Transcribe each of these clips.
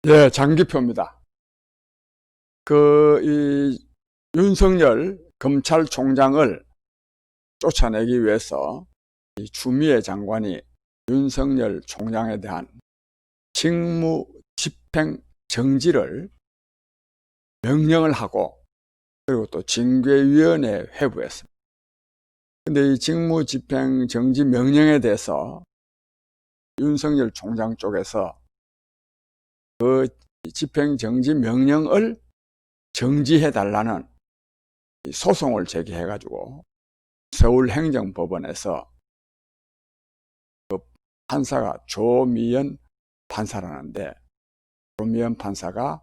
예, 장기표입니다. 이 윤석열 검찰총장을 쫓아내기 위해서 이 추미애 장관이 윤석열 총장에 대한 직무 집행 정지를 명령을 하고, 그리고 또 징계위원회에 회부했습니다. 근데 이 직무 집행 정지 명령에 대해서 윤석열 총장 쪽에서 그 집행 정지 명령을 정지해달라는 소송을 제기해가지고 서울행정법원에서 그 판사가 조미연 판사라는데, 조미연 판사가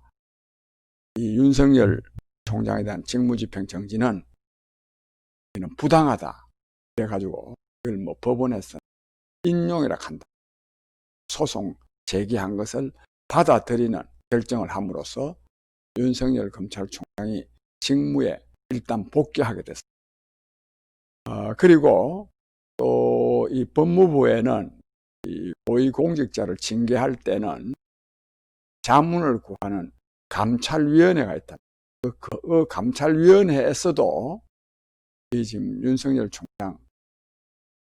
이 윤석열 총장에 대한 직무집행 정지는 부당하다 그래가지고 그걸 법원에서 인용이라 한다, 소송 제기한 것을 받아들이는 결정을 함으로써 윤석열 검찰총장이 직무에 일단 복귀하게 됐습니다. 그리고 또 이 법무부에는 이 고위공직자를 징계할 때는 자문을 구하는 감찰위원회가 있다. 그 감찰위원회에서도 이 지금 윤석열 총장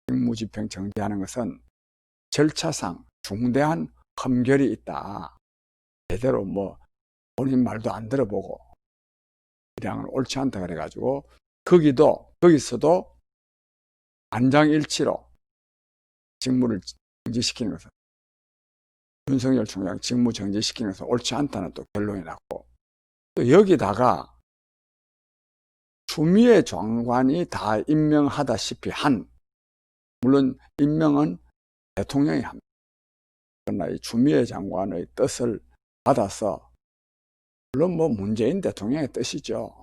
직무집행 정지하는 것은 절차상 중대한 흠결이 있다. 제대로 본인 말도 안 들어보고 이량은 옳지 않다 그래가지고 거기서도 만장일치로 직무를 정지시키는 것은, 윤석열 총장 직무 정지시키는 것은 옳지 않다는 또 결론이 났고, 또 여기다가 추미애 장관이 다 임명하다시피 물론 임명은 대통령이 합니다. 그러나 이 추미애 장관의 뜻을 받아서, 물론 문재인 대통령의 뜻이죠.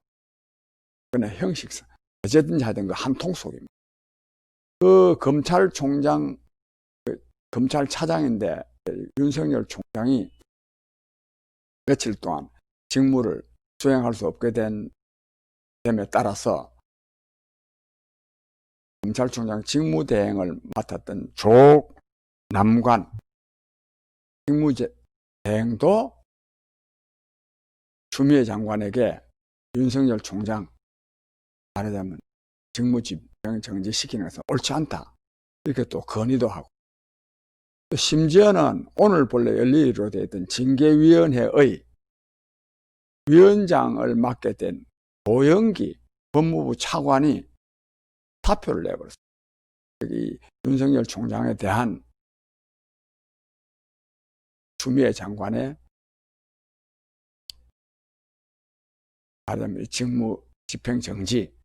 그러나 형식상 어쨌든지 하든 그 한 통속입니다. 그 검찰차장인데 윤석열 총장이 며칠 동안 직무를 수행할 수 없게 됨에 따라서 검찰총장 직무대행을 맡았던 조남관 직무대행도 추미애 장관에게 윤석열 총장, 말하자면 직무집행 정지시키는 것은 옳지 않다, 이렇게 또 건의도 하고, 심지어는 오늘 본래 열리기로 되어 있던 징계위원회의 위원장을 맡게 된 고영기 법무부 차관이 사표를 내버렸습니다. 여기 윤석열 총장에 대한 추미애 장관의 말하자면 직무 집행 정지,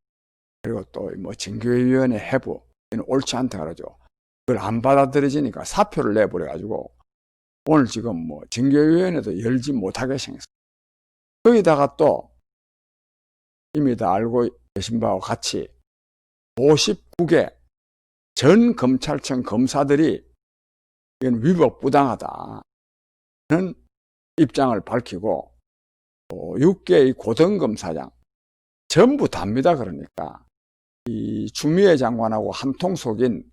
그리고 또 징계위원회 해부, 이는 옳지 않다 그러죠. 그걸 안 받아들여지니까 사표를 내버려가지고 오늘 지금 징계위원회도 열지 못하게 생겼어요. 거기다가 또 이미 다 알고 계신 바와 같이 59개 전 검찰청 검사들이 이건 위법 부당하다는 입장을 밝히고, 6개의 고등검사장 전부 답니다. 그러니까 이 추미애 장관하고 한통속인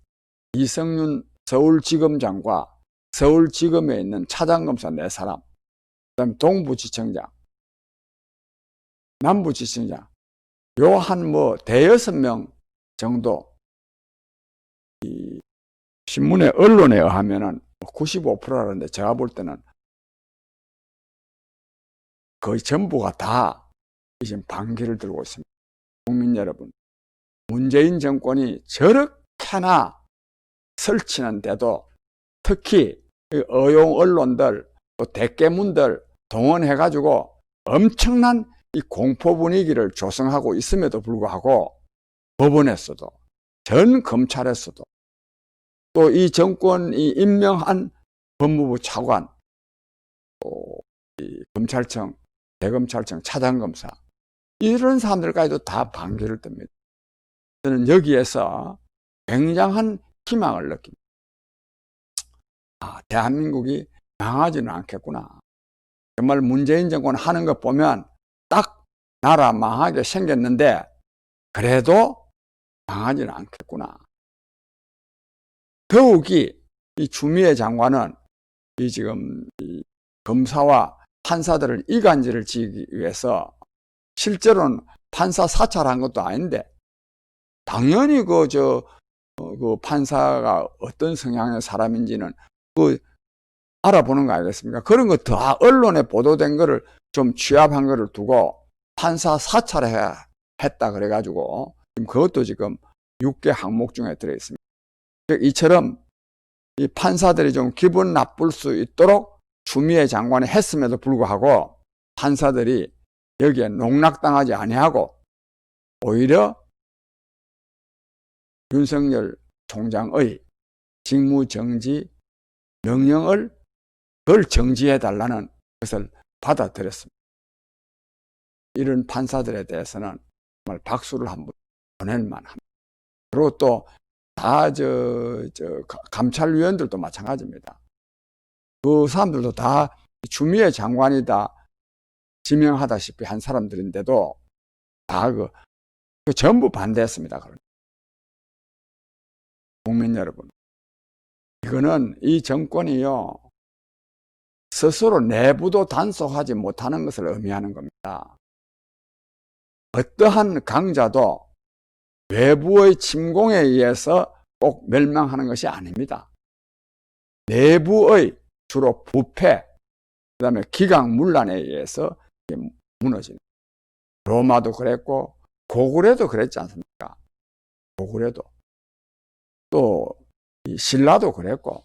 이성윤 서울지검장과 서울지검에 있는 차장검사 4사람, 그다음에 동부지청장, 남부지청장, 요 한 대여섯 명 정도, 이 신문에 언론에 의하면은 95%라는데 제가 볼 때는 거의 전부가 다 지금 반기를 들고 있습니다. 국민 여러분, 문재인 정권이 저렇게나 설치는데도 특히 어용 언론들, 또 대깨문들 동원해가지고 엄청난 이 공포 분위기를 조성하고 있음에도 불구하고 법원에서도, 전 검찰에서도, 또 이 정권이 임명한 법무부 차관, 또 이 검찰청, 대검찰청 차장검사, 이런 사람들까지도 다 반기를 듭니다. 저는 여기에서 굉장한 희망을 느낍니다. 대한민국이 망하지는 않겠구나. 정말 문재인 정권 하는 것 보면 딱 나라 망하게 생겼는데 그래도 망하지는 않겠구나. 더욱이 이 추미애 장관은 지금 검사와 판사들을 이간질을 지기 위해서 실제로는 판사 사찰한 것도 아닌데 당연히 그 판사가 어떤 성향의 사람인지는 알아보는 거 아니겠습니까? 그런 거 다 언론에 보도된 거를 좀 취합한 거를 두고 판사 사찰을 했다 그래가지고 그것도 지금 6개 항목 중에 들어있습니다. 이처럼 이 판사들이 좀 기분 나쁠 수 있도록 추미애 장관이 했음에도 불구하고 판사들이 여기에 농락당하지 아니하고 오히려 윤석열 총장의 직무정지 명령을 그걸 정지해달라는 것을 받아들였습니다. 이런 판사들에 대해서는 정말 박수를 한번 보낼 만합니다. 그리고 또 다 감찰위원들도 마찬가지입니다. 그 사람들도 다 추미애 장관이 다 지명하다시피 한 사람들인데도 다 전부 반대했습니다. 국민 여러분, 이거는 이 정권이요 스스로 내부도 단속하지 못하는 것을 의미하는 겁니다. 어떠한 강자도 외부의 침공에 의해서 꼭 멸망하는 것이 아닙니다. 내부의 주로 부패, 그 다음에 기강문란에 의해서 무너지는. 로마도 그랬고 고구려도 그랬지 않습니까? 고구려도. 또 신라도 그랬고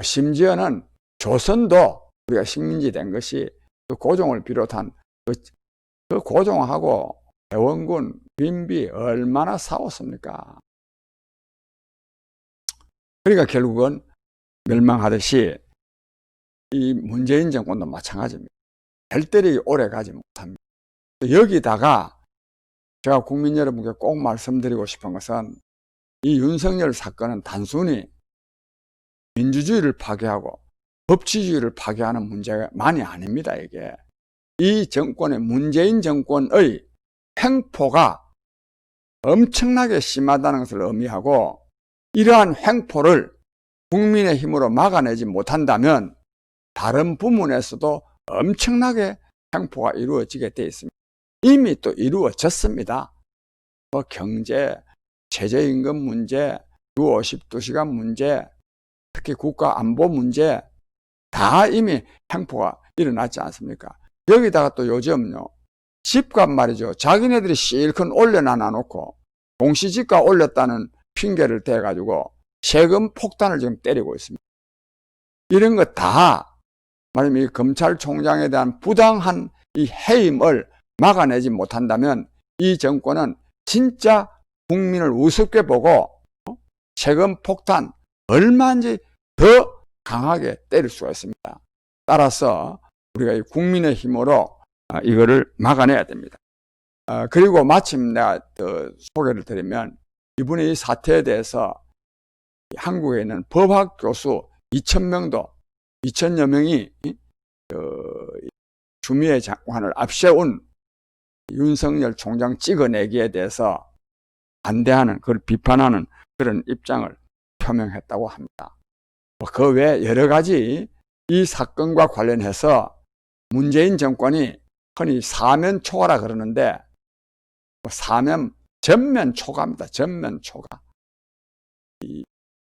심지어는 조선도 우리가 식민지 된 것이 그 고종을 비롯한 그 고종하고 대원군, 빈비 얼마나 싸웠습니까? 그러니까 결국은 멸망하듯이 이 문재인 정권도 마찬가지입니다. 별들이 오래 가지 못합니다. 여기다가 제가 국민 여러분께 꼭 말씀드리고 싶은 것은 이 윤석열 사건은 단순히 민주주의를 파괴하고 법치주의를 파괴하는 문제만이 아닙니다. 이게 이 정권의 문재인 정권의 횡포가 엄청나게 심하다는 것을 의미하고 이러한 횡포를 국민의 힘으로 막아내지 못한다면 다른 부문에서도 엄청나게 횡포가 이루어지게 되어 있습니다. 이미 또 이루어졌습니다. 경제, 최저임금 문제, 주 52시간 문제, 특히 국가 안보 문제 다 이미 횡포가 일어났지 않습니까? 여기다가 또 요즘요 집값 말이죠. 자기네들이 실컷 올려놔 놓고 공시지가 올렸다는 핑계를 대가지고 세금 폭탄을 지금 때리고 있습니다. 이런 거 다 말하면 이 검찰총장에 대한 부당한 이 해임을 막아내지 못한다면 이 정권은 진짜 국민을 우습게 보고 세금 폭탄 얼마인지 더 강하게 때릴 수가 있습니다. 따라서 우리가 이 국민의 힘으로 이거를 막아내야 됩니다. 그리고 마침 내가 소개를 드리면 이분의 이 사태에 대해서 한국에 있는 법학 교수 2,000여 명이 추미애 장관을 앞세운 윤석열 총장 찍어내기에 대해서 반대하는, 그걸 비판하는 그런 입장을 표명했다고 합니다. 그 외에 여러 가지 이 사건과 관련해서 문재인 정권이 흔히 사면초가라 그러는데 전면 초가입니다. 전면 초가.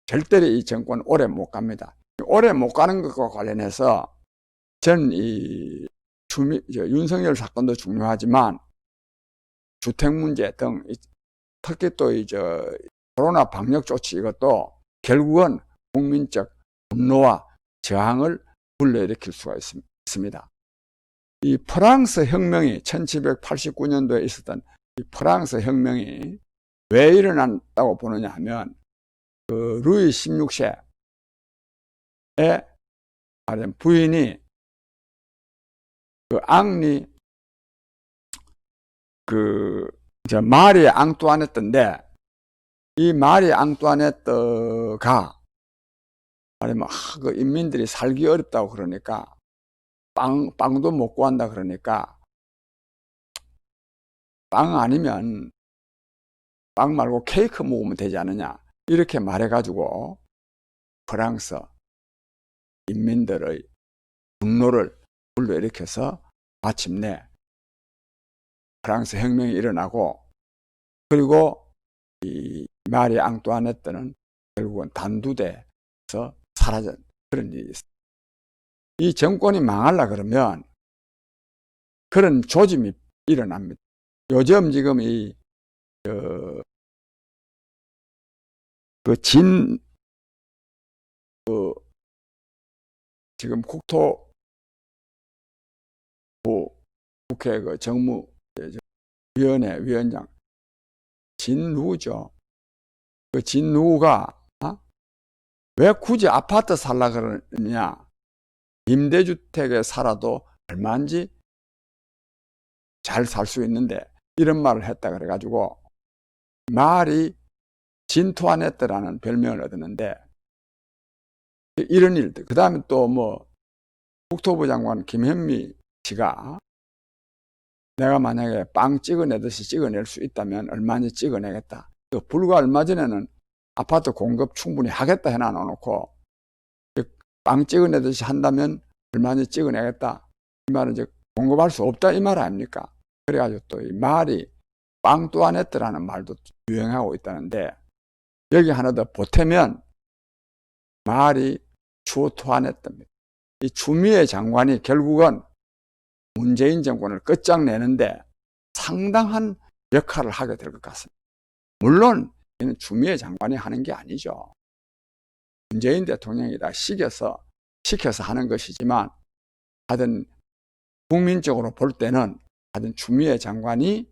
절대로 이 정권 오래 못 갑니다. 오래 못 가는 것과 관련해서 전 윤석열 사건도 중요하지만 주택 문제 등 특히 또 코로나 방역 조치 이것도 결국은 국민적 분노와 저항을 불러일으킬 수가 있습니다. 이 프랑스 혁명이 1789년도에 있었던 이 프랑스 혁명이 왜 일어났다고 보느냐 하면 루이 16세의 부인이 앙리 마리 앙뚜아네트인데 이 마리 앙뚜아네트가 말하면 인민들이 살기 어렵다고 그러니까 빵도 못 구한다 그러니까 빵 아니면 빵 말고 케이크 먹으면 되지 않느냐 이렇게 말해가지고 프랑스 인민들의 분노를 불러일으켜서 마침내 프랑스 혁명이 일어나고, 그리고 이 마리 앙뚜아네트는 결국은 단두대에서 사라진 그런 일이 있어요. 이 정권이 망하려 그러면 그런 조짐이 일어납니다. 요즘 지금 지금 국토부 국회 정무위원회 위원장 진누죠. 그 진누가 왜 굳이 아파트 살라 그러느냐? 임대주택에 살아도 얼마인지 잘 살 수 있는데, 이런 말을 했다 그래가지고 말이 진투아네트라는 별명을 얻었는데, 이런 일들. 그 다음에 또 국토부 장관 김현미 씨가 내가 만약에 빵 찍어내듯이 찍어낼 수 있다면 얼마인지 찍어내겠다. 불과 얼마 전에는 아파트 공급 충분히 하겠다 해놔놓고 빵 찍어내듯이 한다면 얼마인지 찍어내겠다. 이 말은 이제 공급할 수 없다 이 말 아닙니까? 그래가지고 또 이 말이 빵뚜아네트라는 말도 유행하고 있다는데, 여기 하나 더 보태면 말이 추투아네트입니다. 이 추미애 장관이 결국은 문재인 정권을 끝장내는데 상당한 역할을 하게 될 것 같습니다. 물론 이는 추미애 장관이 하는 게 아니죠. 문재인 대통령이 다 시켜서 하는 것이지만, 하여튼 국민적으로 볼 때는 하여튼 추미애 장관이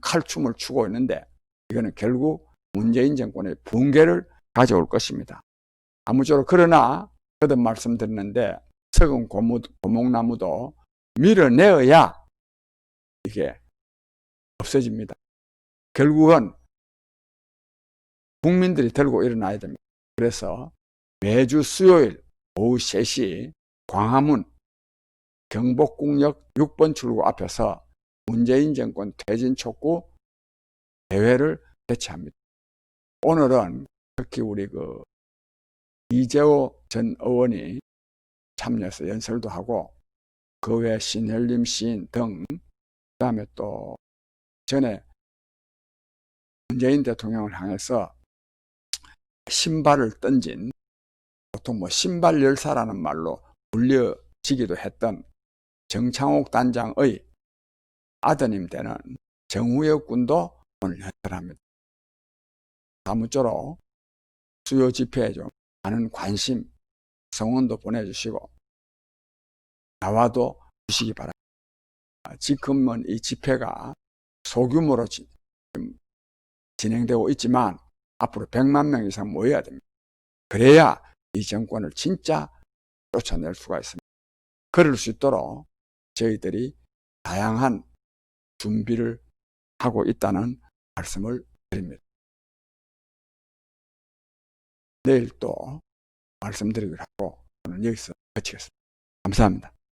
칼춤을 추고 있는데, 이거는 결국 문재인 정권의 붕괴를 가져올 것입니다. 아무쪼록 그러나 거듭 말씀드렸는데, 석은 고목나무도 밀어내어야 이게 없어집니다. 결국은 국민들이 들고 일어나야 됩니다. 그래서 매주 수요일 오후 3시 광화문 경복궁역 6번 출구 앞에서 문재인 정권 퇴진 촉구 대회를 개최합니다. 오늘은 특히 우리 이재호 전 의원이 참여해서 연설도 하고, 그 외 신현림 시인 등, 그 다음에 또 전에 문재인 대통령을 향해서 신발을 던진, 보통 신발 열사라는 말로 불려지기도 했던 정창옥 단장의 아드님 되는 정우혁 군도 오늘 연설합니다. 아무쪼록 수요 집회에 좀 많은 관심, 성원도 보내주시고 나와도 주시기 바랍니다. 지금은 이 집회가 소규모로 진행되고 있지만 앞으로 100만 명 이상 모여야 됩니다. 그래야 이 정권을 진짜 쫓아낼 수가 있습니다. 그럴 수 있도록 저희들이 다양한 준비를 하고 있다는 말씀을 드립니다. 내일 또 말씀드리기로 하고 오늘 여기서 마치겠습니다. 감사합니다.